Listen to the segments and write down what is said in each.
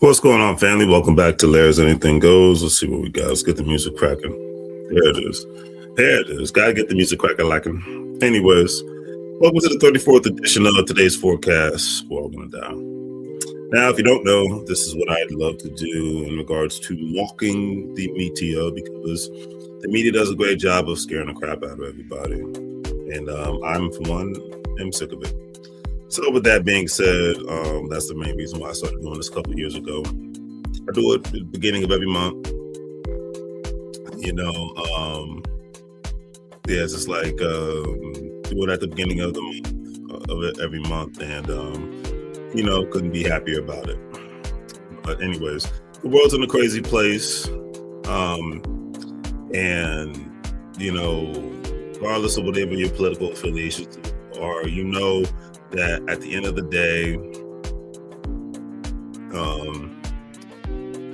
What's going on, family? Welcome back to Larry's Anything Goes. Let's see what we got. Let's get the music cracking. There it is. There it is. Gotta get the music cracking like it. Anyways, welcome to the 34th edition of today's forecast. We're all going to die. Now, if you don't know, this is what I'd love to do in regards to walking the media, because the media does a great job of scaring the crap out of everybody. And I'm, for one, am sick of it. So with that being said, that's the main reason why I started doing this a couple of years ago. I do it at the beginning of every month. It's just like do it at the beginning of the month, of it every month, and couldn't be happier about it. But anyways, the world's in a crazy place, and regardless of whatever your political affiliations are, that at the end of the day,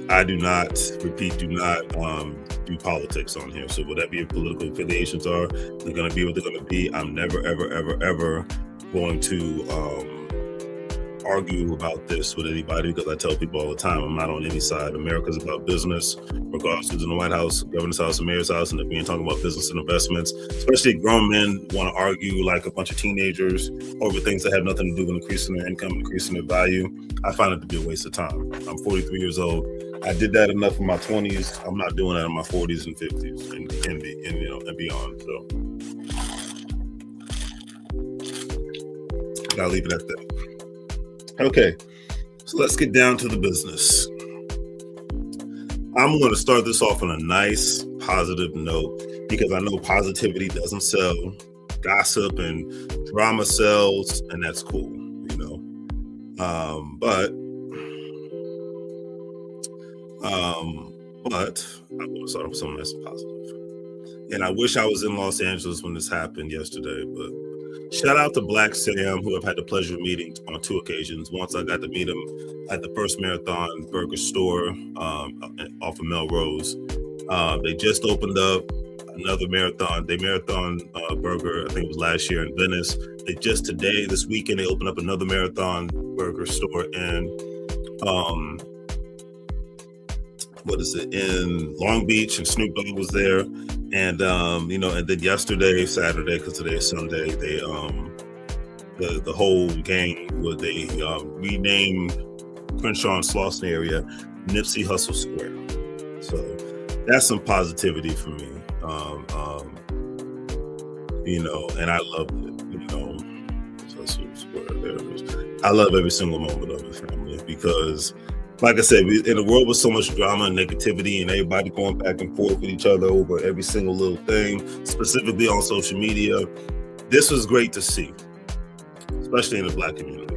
I do not do politics on here. So whatever your political affiliations are, they're going to be what they're going to be. I'm never, ever, ever, ever going to argue about this with anybody, because I tell people all the time, I'm not on any side. America's about business, regardless who's in the White House, governor's house, and mayor's house. And if we're talking about business and investments, especially grown men want to argue like a bunch of teenagers over things that have nothing to do with increasing their income, increasing their value, I find it to be a waste of time. I'm 43 years old. I did that enough in my 20s. I'm not doing that in my 40s and 50s and beyond. So I'll leave it at that. Okay, so let's get down to the business. I'm going to start this off on a nice, positive note, because I know positivity doesn't sell. Gossip and drama sells, and that's cool, But I'm going to start off with something nice and positive. And I wish I was in Los Angeles when this happened yesterday, but shout out to Black Sam, who I've had the pleasure of meeting on two occasions. Once I got to meet him at the First Marathon Burger store off of Melrose. They just opened up another marathon. They marathon burger, I think it was last year in Venice. This weekend, they opened up another marathon burger store in in Long Beach, and Snoop Dogg was there. And and then yesterday, Saturday, because today is Sunday, they the whole gang they renamed Crenshaw and Slauson area Nipsey Hussle Square. So that's some positivity for me. And I love it. Hussle Square. There it is. I love every single moment of it, family, because, like I said, in a world with so much drama and negativity and everybody going back and forth with each other over every single little thing, specifically on social media, this was great to see, especially in the Black community.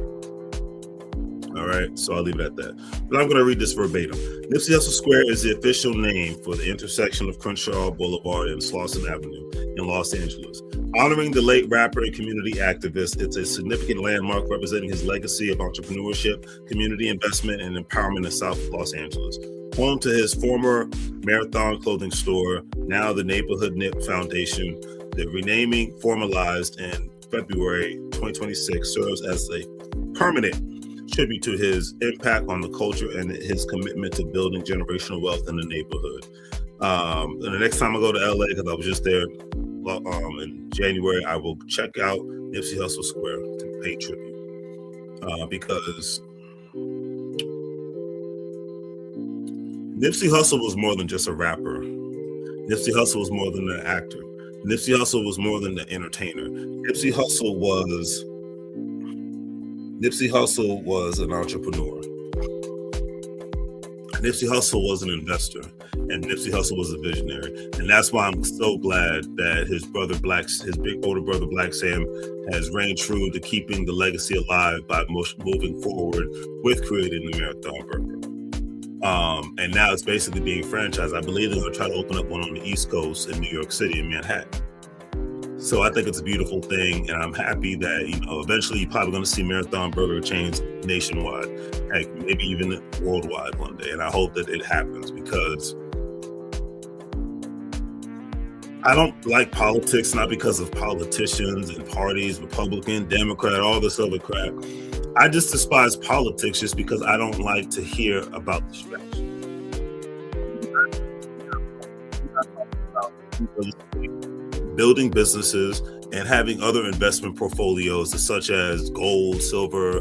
All right, so I'll leave it at that. But I'm going to read this verbatim. Nipsey Hussle Square is the official name for the intersection of Crenshaw Boulevard and Slauson Avenue in Los Angeles. Honoring the late rapper and community activist, it's a significant landmark representing his legacy of entrepreneurship, community investment, and empowerment in South Los Angeles. Home to his former Marathon clothing store, now the Neighborhood Nip Foundation, the renaming, formalized in February 2026, serves as a permanent tribute to his impact on the culture and his commitment to building generational wealth in the neighborhood. And the next time I go to LA, because I was just there in January, I will check out Nipsey Hussle Square to pay tribute, because Nipsey Hussle was more than just a rapper. Nipsey Hussle was more than an actor. Nipsey Hussle was more than an entertainer. Nipsey Hussle was an entrepreneur. Nipsey Hussle was an investor, and Nipsey Hussle was a visionary. And that's why I'm so glad that his big older brother Black Sam has reigned true to keeping the legacy alive by moving forward with creating the Marathon Burger. And now it's basically being franchised. I believe they're going to try to open up one on the East Coast in New York City and Manhattan. So I think it's a beautiful thing, and I'm happy that eventually you're probably going to see Marathon Burger chains nationwide, heck, maybe even worldwide one day. And I hope that it happens, because I don't like politics, not because of politicians and parties, Republican, Democrat, all this other crap. I just despise politics just because I don't like to hear about distraction. Building businesses and having other investment portfolios such as gold, silver,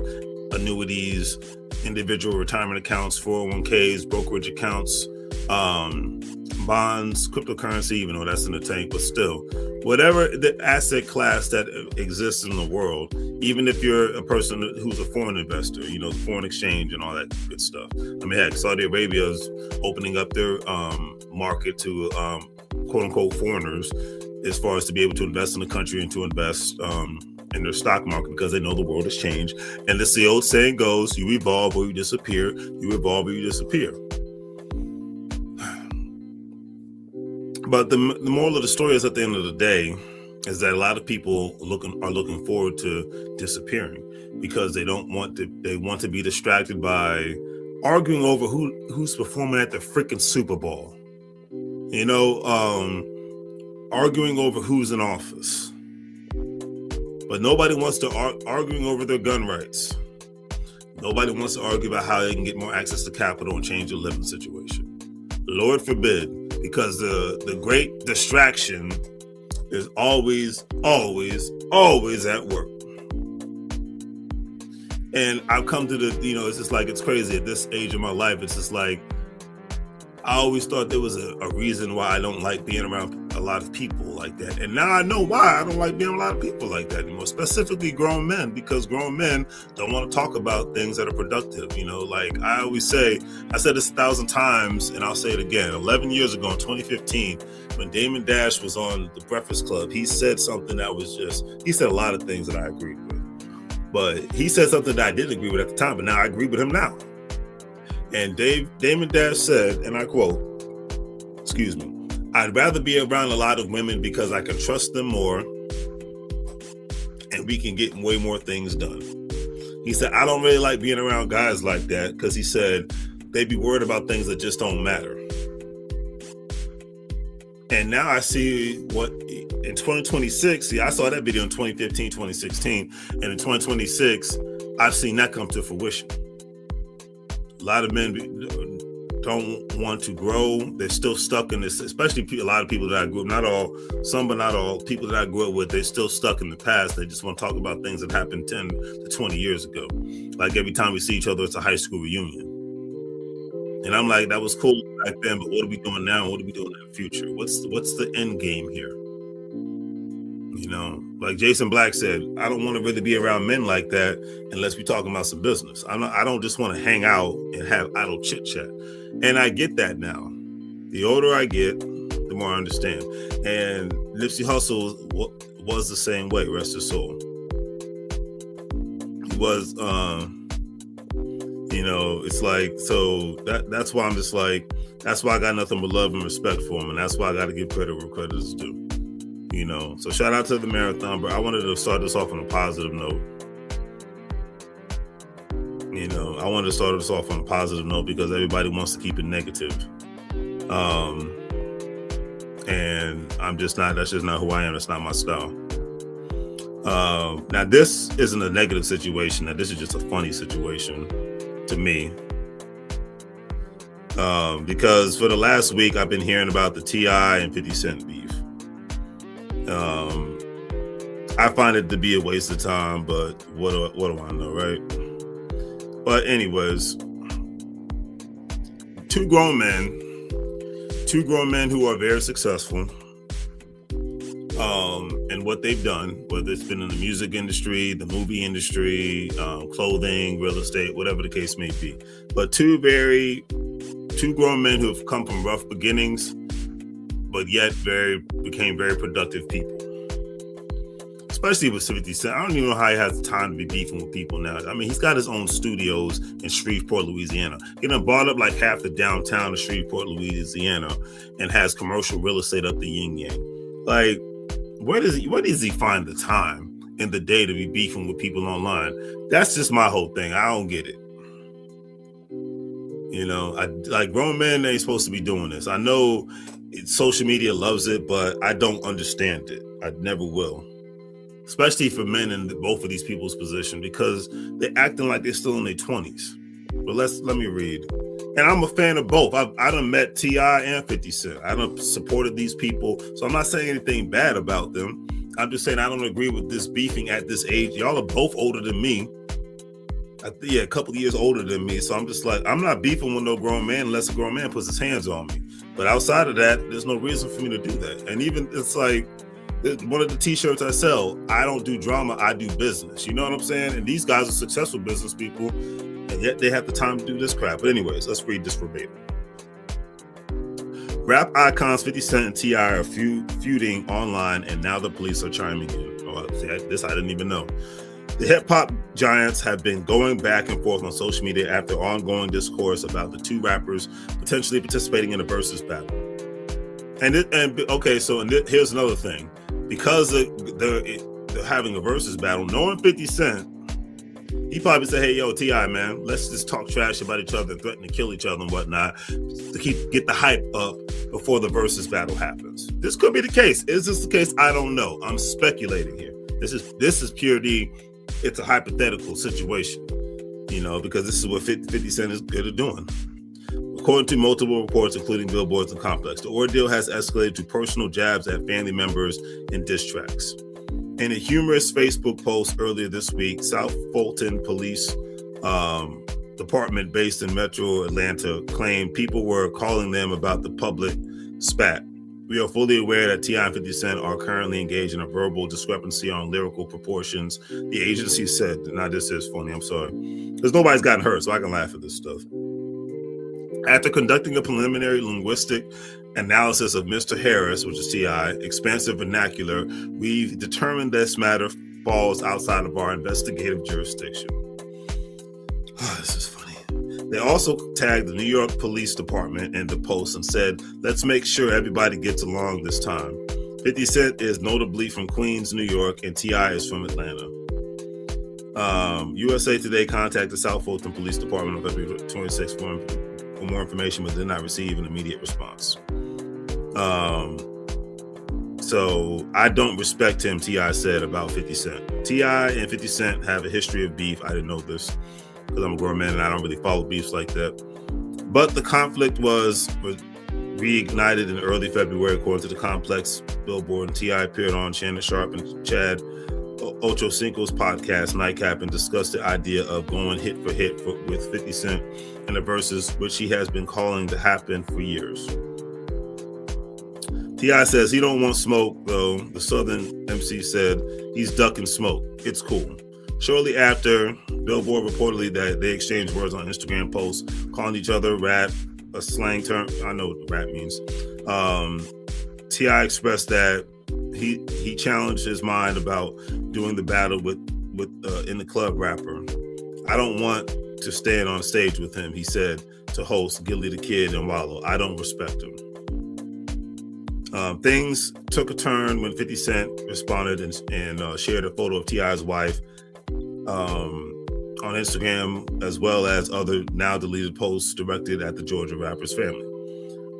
annuities, individual retirement accounts, 401ks, brokerage accounts, bonds, cryptocurrency, even though that's in the tank, but still, whatever the asset class that exists in the world, even if you're a person who's a foreign investor, foreign exchange and all that good stuff. I mean, heck, Saudi Arabia is opening up their market to quote unquote foreigners as far as to be able to invest in the country and to invest in their stock market because they know the world has changed. And the old saying goes, you evolve or you disappear, you evolve or you disappear. But the moral of the story is, at the end of the day, is that a lot of people are looking forward to disappearing because they want to be distracted by arguing over who's performing at the freaking Super Bowl. Arguing over who's in office. But nobody wants to arguing over their gun rights. Nobody wants to argue about how they can get more access to capital and change their living situation. Lord forbid, because the great distraction is always, always, always at work. And I've come to it's just like, it's crazy at this age of my life. It's just like, I always thought there was a reason why I don't like being around a lot of people like that. And now I know why I don't like being around a lot of people like that anymore, specifically grown men, because grown men don't want to talk about things that are productive. Like I always say, I said this 1,000 times and I'll say it again. 11 years ago in 2015, when Damon Dash was on The Breakfast Club, he said something that was he said a lot of things that I agreed with. But he said something that I didn't agree with at the time, but now I agree with him now. And Damon Dash said, and I quote, I'd rather be around a lot of women because I can trust them more and we can get way more things done. He said, I don't really like being around guys like that because he said they'd be worried about things that just don't matter. And now I see what in 2026, I saw that video in 2015, 2016, and in 2026, I've seen that come to fruition. A lot of men don't want to grow. They're still stuck in this, especially a lot of people that I grew up, not all, some but not all, people that I grew up with, they're still stuck in the past. They just want to talk about things that happened 10 to 20 years ago. Like every time we see each other, it's a high school reunion. And I'm like, that was cool back then, but what are we doing now? What are we doing in the future? What's the end game here? Like Jason Black said, I don't want to really be around men like that unless we're talking about some business. I don't just want to hang out and have idle chit chat. And I get that now. The older I get, the more I understand. And Nipsey Hussle was the same way, rest his soul. He was, it's like, so that's why I'm just like, that's why I got nothing but love and respect for him. And that's why I got to give credit where credit is due. So shout out to the marathon, but I wanted to start this off on a positive note. I wanted to start this off on a positive note because everybody wants to keep it negative. And I'm just not, that's just not who I am. That's not my style. Now this isn't a negative situation. Now this is just a funny situation to me. Because for the last week, I've been hearing about the T.I. and 50 Cent beef. I find it to be a waste of time, but what do I know, right? But anyways, two grown men who are very successful in what they've done, whether it's been in the music industry, the movie industry, clothing, real estate, whatever the case may be. But two grown men who have come from rough beginnings, but yet became very productive people. Especially with 50 Cent. I don't even know how he has time to be beefing with people now. I mean, he's got his own studios in Shreveport, Louisiana. He done bought up like half the downtown of Shreveport, Louisiana, and has commercial real estate up the yin yang. Like, where does he find the time in the day to be beefing with people online? That's just my whole thing. I don't get it. Like grown men ain't supposed to be doing this. I know social media loves it, but I don't understand it. I never will. especially for men in both of these people's position, because they're acting like they're still in their 20s. But let me read. And I'm a fan of both. I done met T.I. and 50 Cent. I done supported these people. So I'm not saying anything bad about them. I'm just saying I don't agree with this beefing at this age. Y'all are both older than me. A couple of years older than me. So I'm just like, I'm not beefing with no grown man unless a grown man puts his hands on me. But outside of that, there's no reason for me to do that. And even it's like one of the t-shirts I sell, I don't do drama, I do business. You know what I'm saying? And these guys are successful business people, and yet they have the time to do this crap. But anyways, let's read this verbatim. Rap icons 50 Cent and T.I. are feuding online, and now the police are chiming in. Oh, see, this I didn't even know. The hip-hop giants have been going back and forth on social media after ongoing discourse about the two rappers potentially participating in a versus battle. Here's another thing. Because they're having a versus battle, knowing 50 Cent, he probably said, hey, yo, T.I., man, let's just talk trash about each other, threaten to kill each other and whatnot to get the hype up before the versus battle happens. This could be the case. Is this the case? I don't know. I'm speculating here. This is pure D. It's a hypothetical situation, because this is what 50 Cent is good at doing. According to multiple reports, including Billboards and Complex, the ordeal has escalated to personal jabs at family members and diss tracks. In a humorous Facebook post earlier this week, South Fulton Police Department based in Metro Atlanta claimed people were calling them about the public spat. We are fully aware that T.I. and 50 Cent are currently engaged in a verbal discrepancy on lyrical proportions, the agency said. Now, this is funny, I'm sorry. Because nobody's gotten hurt, so I can laugh at this stuff. After conducting a preliminary linguistic analysis of Mr. Harris, which is T.I., expansive vernacular, we've determined this matter falls outside of our investigative jurisdiction. This is funny. They also tagged the New York Police Department in the post and said, let's make sure everybody gets along this time. 50 Cent is notably from Queens, New York, and T.I. is from Atlanta. USA Today contacted South Fulton Police Department on February 26th for more information, but did not receive an immediate response. So I don't respect him, T.I. said about 50 Cent. T.I. and 50 Cent have a history of beef. I didn't know this because I'm a grown man and I don't really follow beefs like that. But the conflict was reignited in early February, according to the Complex, Billboard, and T.I. appeared on Shannon Sharp and Chad Ochocinco's podcast, Nightcap, and discussed the idea of going hit for hit with 50 Cent in the verses, which he has been calling to happen for years. T.I. says he don't want smoke, though. The Southern MC said he's ducking smoke. It's cool. Shortly after, Billboard reportedly that they exchanged words on Instagram posts, calling each other rat, a slang term. I know what rat means. T.I. expressed that he challenged his mind about doing the battle with in the club rapper. I don't want to stand on stage with him, he said to host Gilly the Kid and Wallow. I don't respect him. Things took a turn when 50 Cent responded and shared a photo of T.I.'s wife on Instagram, as well as other now deleted posts directed at the Georgia rapper's family.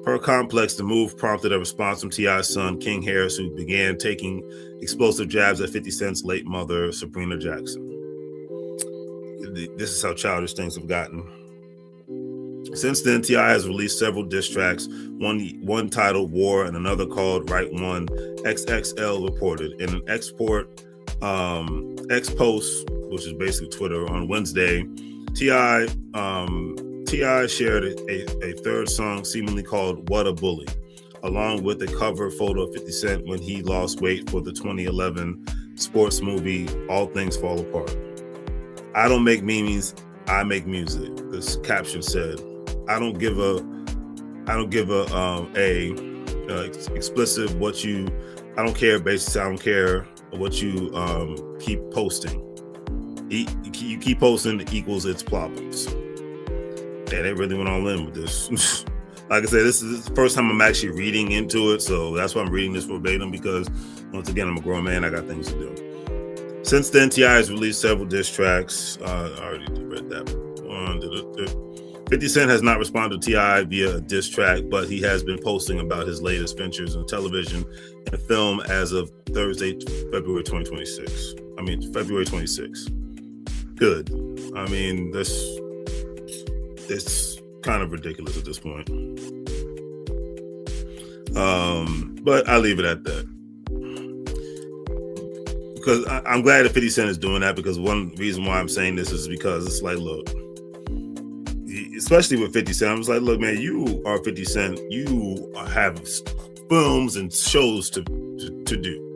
Per Complex, the move prompted a response from T.I.'s son, King Harris, who began taking explosive jabs at 50 Cent's late mother, Sabrina Jackson. This is how childish things have gotten. Since then, T.I. has released several diss tracks, one titled War and another called Right One. XXL reported in an X post, which is basically Twitter, on Wednesday, T.I. shared a third song seemingly called What a Bully, along with a cover photo of 50 Cent when he lost weight for the 2011 sports movie All Things Fall Apart. I don't make memes, I make music, this caption said. I don't give a explicit what you, I don't care, basically I don't care what you keep posting. You keep posting equals its problems. And they really went all in with this. Like I said, this is the first time I'm actually reading into it, so that's why I'm reading this verbatim, because once again, I'm a grown man, I got things to do. Since then, T.I. has released several diss tracks. I already read that one. 50 Cent has not responded to T.I. via a diss track, but he has been posting about his latest ventures in television and film as of Thursday, February 26. Good. I mean, it's kind of ridiculous at this point. But I'll leave it at that. Because I'm glad that 50 Cent is doing that, because one reason why I'm saying this is because it's like, look, especially with 50 Cent, I was like, look, man, you are 50 Cent. You have films and shows to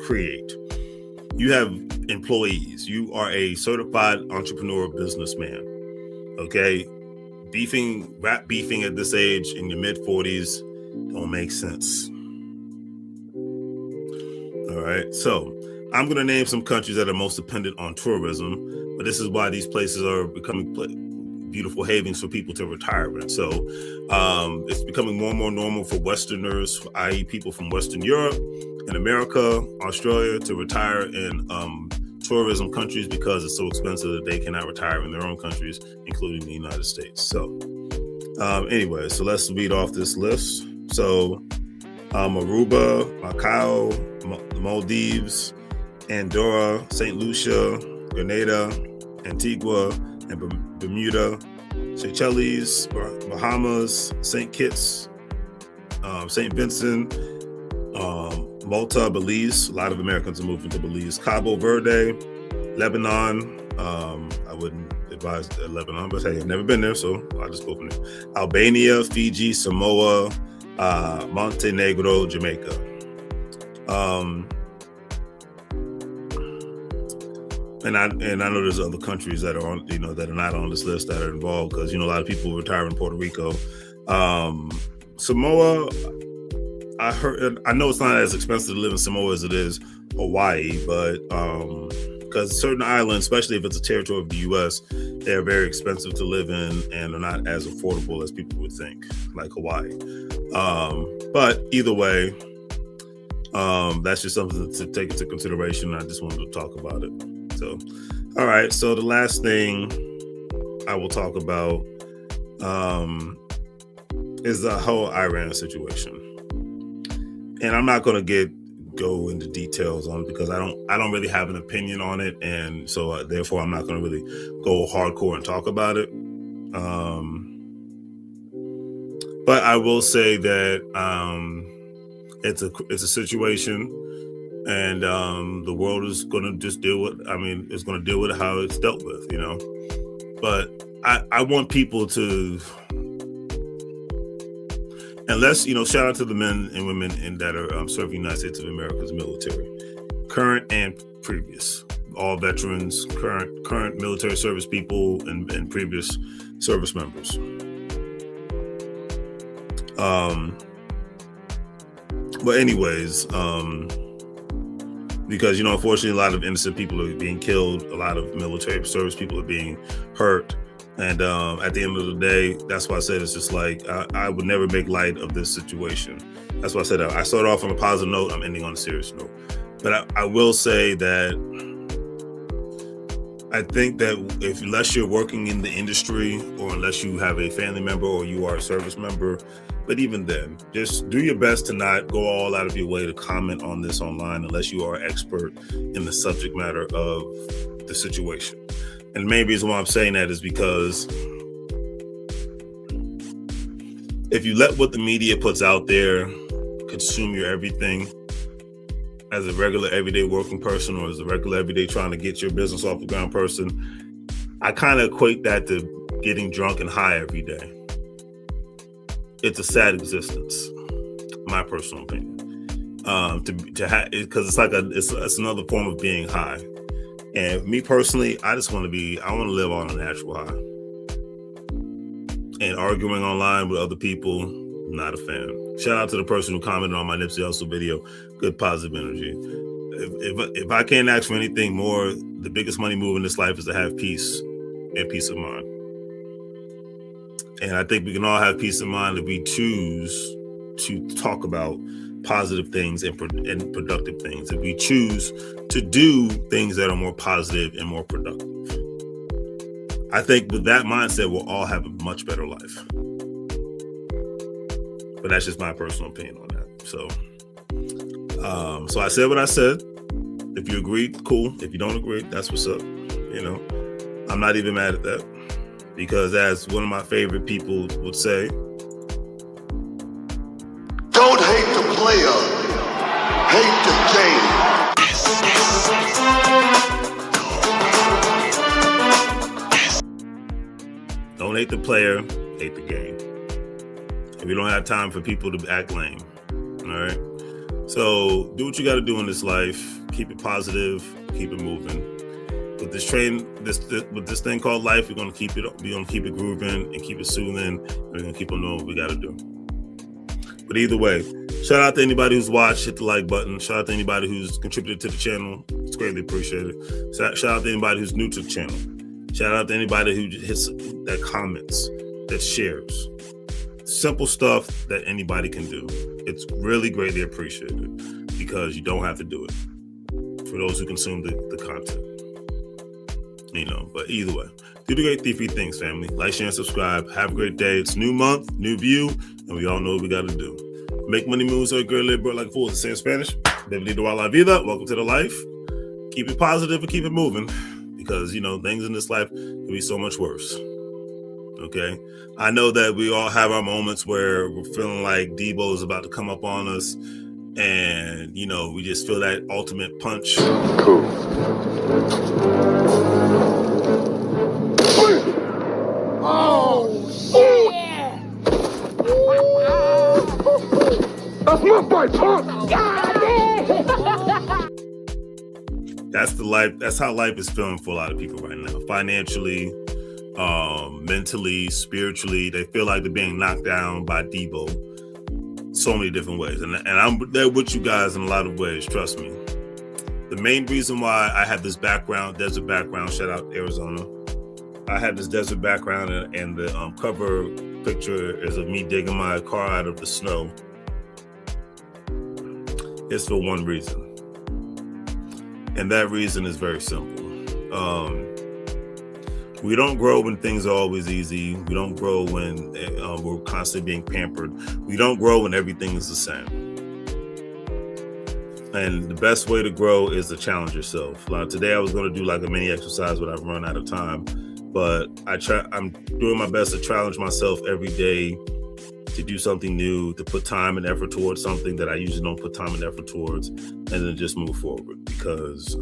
create. You have employees. You are a certified entrepreneur businessman. Okay? Rap beefing at this age in your mid-40s don't make sense. All right? So, I'm going to name some countries that are most dependent on tourism, but this is why these places are becoming beautiful havens for people to retire in. So it's becoming more and more normal for Westerners, i.e. people from Western Europe and America, Australia, to retire in tourism countries because it's so expensive that they cannot retire in their own countries, including the United States. So anyway, so let's read off this list. So Aruba, Macau, the Maldives, Andorra, St. Lucia, Grenada, Antigua, and Bermuda, Seychelles, Bahamas, St. Kitts, St. Vincent, Malta, Belize. A lot of Americans are moving to Belize. Cabo Verde, Lebanon. I wouldn't advise Lebanon, but hey, I've never been there, so I'll just go from there. Albania, Fiji, Samoa, Montenegro, Jamaica. And I know there's other countries that are on, that are not on this list that are involved, because a lot of people retire in Puerto Rico. Samoa, I know it's not as expensive to live in Samoa as it is Hawaii, but because certain islands, especially if it's a territory of the U.S., they're very expensive to live in and are not as affordable as people would think, like Hawaii. But either way, that's just something to take into consideration. I just wanted to talk about it. So, all right. So the last thing I will talk about is the whole Iran situation, and I'm not going to go into details on it because I don't really have an opinion on it, and so therefore I'm not going to really go hardcore and talk about it. But I will say that it's a situation. And the world is going to just it's going to deal with how it's dealt with, But I want people to, unless, shout out to the men and women that are serving the United States of America's military, current and previous, all veterans, current military service people, and previous service members. But anyways, because, unfortunately, a lot of innocent people are being killed. A lot of military service people are being hurt. And at the end of the day, that's why I said it's just like, I would never make light of this situation. That's why I said I started off on a positive note. I'm ending on a serious note. But I will say that I think that unless you're working in the industry, or unless you have a family member or you are a service member, but even then, just do your best to not go all out of your way to comment on this online unless you are an expert in the subject matter of the situation. And maybe the reason why I'm saying that is because if you let what the media puts out there consume your everything, as a regular everyday working person, or as a regular everyday trying to get your business off the ground person, I kind of equate that to getting drunk and high every day. It's a sad existence, my personal opinion. Because it's like it's another form of being high. And me personally, I want to live on a natural high. And arguing online with other people, not a fan. Shout out to the person who commented on my Nipsey Hussle video. Good positive energy. If I can't ask for anything more, the biggest money move in this life is to have peace and peace of mind. And I think we can all have peace of mind if we choose to talk about positive things and productive things. If we choose to do things that are more positive and more productive. I think with that mindset, we'll all have a much better life. But that's just my personal opinion on that. So I said what I said. If you agree, cool. If you don't agree, that's what's up. You know, I'm not even mad at that, because as one of my favorite people would say, don't hate the player, hate the game. Don't hate the player, hate the game. And we don't have time for people to act lame. All right. So do what you got to do in this life. Keep it positive. Keep it moving. With this with this thing called life, we're gonna keep it grooving and keep it soothing. We're gonna keep on doing what we got to do. But either way, shout out to anybody who's watched. Hit the like button. Shout out to anybody who's contributed to the channel. It's greatly appreciated. Shout out to anybody who's new to the channel. Shout out to anybody who hits that comments, that shares. Simple stuff that anybody can do. It's really greatly appreciated, because you don't have to do it for those who consume the content. You know, but either way, do the great three things, family. Like, share, and subscribe. Have a great day. It's new month, new view, and we all know what we got to do. Make money moves so a girl live like a fool. Say in Spanish. Bienvenido a la vida. Welcome to the life. Keep it positive and keep it moving, because, you know, things in this life can be so much worse. Okay. I know that we all have our moments where we're feeling like Debo is about to come up on us, and, you know, we just feel that ultimate punch. Cool. Oh, shit! That's my fight, punk! That's the life. That's how life is feeling for a lot of people right now. Financially, mentally, spiritually, they feel like they're being knocked down by Debo. So many different ways, and I'm there with you guys in a lot of ways. Trust me. The main reason why I have this background, desert background, shout out Arizona. I have this desert background, and the cover picture is of me digging my car out of the snow. It's for one reason. And that reason is very simple. We don't grow when things are always easy. We don't grow when we're constantly being pampered. We don't grow when everything is the same. And the best way to grow is to challenge yourself. Like today, I was going to do like a mini exercise, but I've run out of time. But I'm doing my best to challenge myself every day to do something new, to put time and effort towards something that I usually don't put time and effort towards, and then just move forward. Because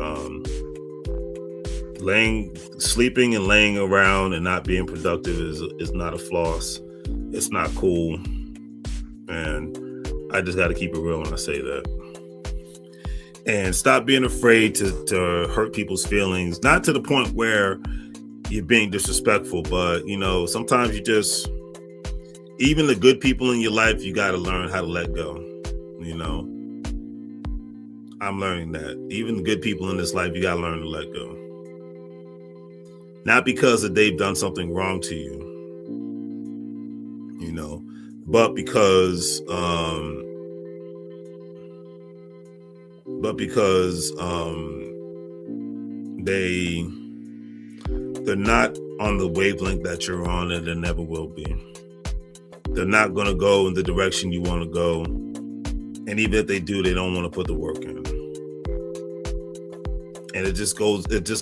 sleeping and laying around and not being productive is not a floss. It's not cool. And I just got to keep it real when I say that. And stop being afraid to hurt people's feelings, not to the point where you're being disrespectful, but, you know, sometimes even the good people in your life, you got to learn how to let go. You know, I'm learning that even the good people in this life, you got to learn to let go. Not because that they've done something wrong to you, you know, but because they're not on the wavelength that you're on, and they never will be. They're not going to go in the direction you want to go. And even if they do, they don't want to put the work in. And it just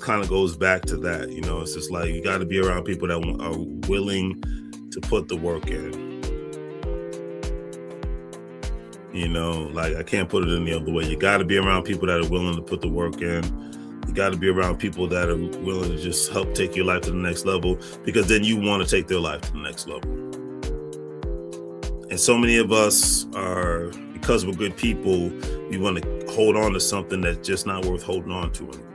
kind of goes back to that. You know, it's just like, you got to be around people that are willing to put the work in. You know, like, I can't put it any other way. You got to be around people that are willing to put the work in. You got to be around people that are willing to just help take your life to the next level, because then you want to take their life to the next level. And so many of us are, because we're good people, we want to hold on to something that's just not worth holding on to anymore.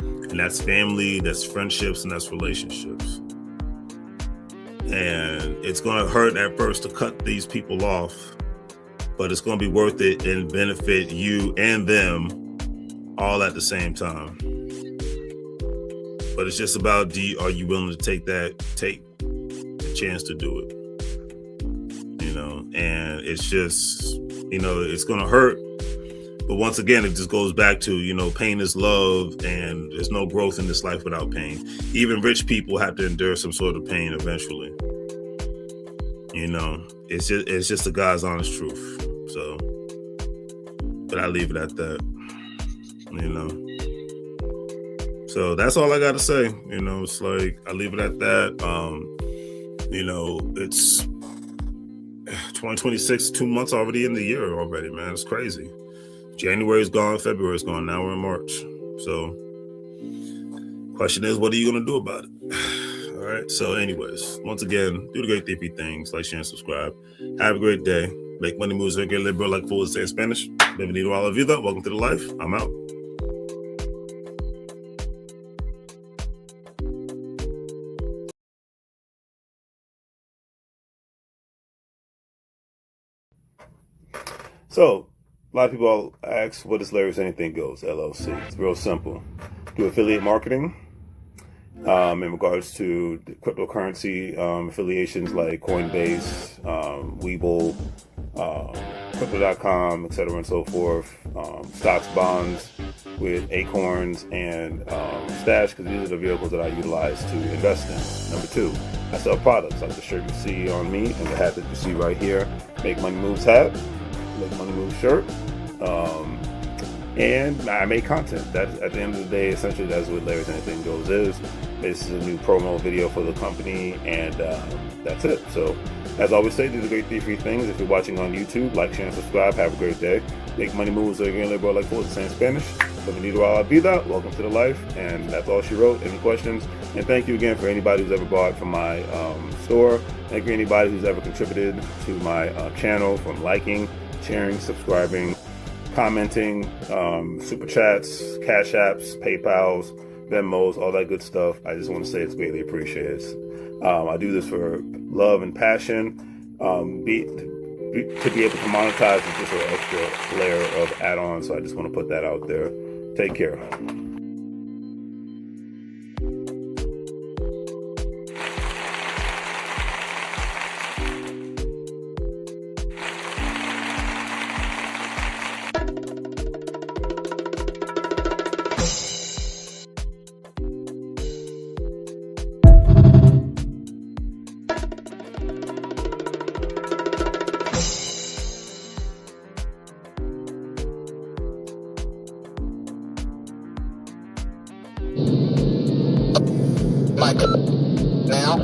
And that's family, that's friendships, and that's relationships. And it's going to hurt at first to cut these people off, but it's going to be worth it and benefit you and them all at the same time. But it's just about, are you willing to take the chance to do it? You know, and it's just, you know, it's going to hurt, But once again, it just goes back to, pain is love, and there's no growth in this life without pain. Even rich people have to endure some sort of pain eventually. It's just the God's honest truth. So, but I leave it at that. So that's all I got to say. It's like I leave it at that. It's 2026, 2 months already in the year already, man. It's crazy. January's gone, February's gone. Now we're in March. So, question is, what are you gonna do about it? All right. So, anyways, once again, do the great DP things, like, share, and subscribe. Have a great day. Make money moves, get liberal, like fools say in Spanish. Bienvenido a la vida. Welcome to the life. I'm out. So, a lot of people ask, what is Larry's Anything Goes, LLC? It's real simple. Do affiliate marketing in regards to cryptocurrency affiliations like Coinbase, Webull, Crypto.com, etc. and so forth. Stocks, bonds with Acorns and Stash, because these are the vehicles that I utilize to invest in. Number 2, I sell products like the shirt you see on me and the hat that you see right here. Make Money Moves hat. Make Money Move shirt, and I make content. That's, at the end of the day, essentially that's what Larry's Anything Goes is. This is a new promo video for the company, and that's it. So, as I always say, do the great 3 free things. If you're watching on YouTube, like, share, and subscribe. Have a great day. Make money moves again, liberal, like fools say in Spanish. Bienvenido a la vida. Welcome to the life, and that's all she wrote. Any questions? And thank you again for anybody who's ever bought from my store. Thank you anybody who's ever contributed to my channel, from liking, sharing, subscribing, commenting, super chats, cash apps, PayPals, Venmos, all that good stuff. I just want to say it's greatly appreciated. I do this for love and passion. To be able to monetize is just an extra layer of add-on, so I just want to put that out there. Take care. Michael, now.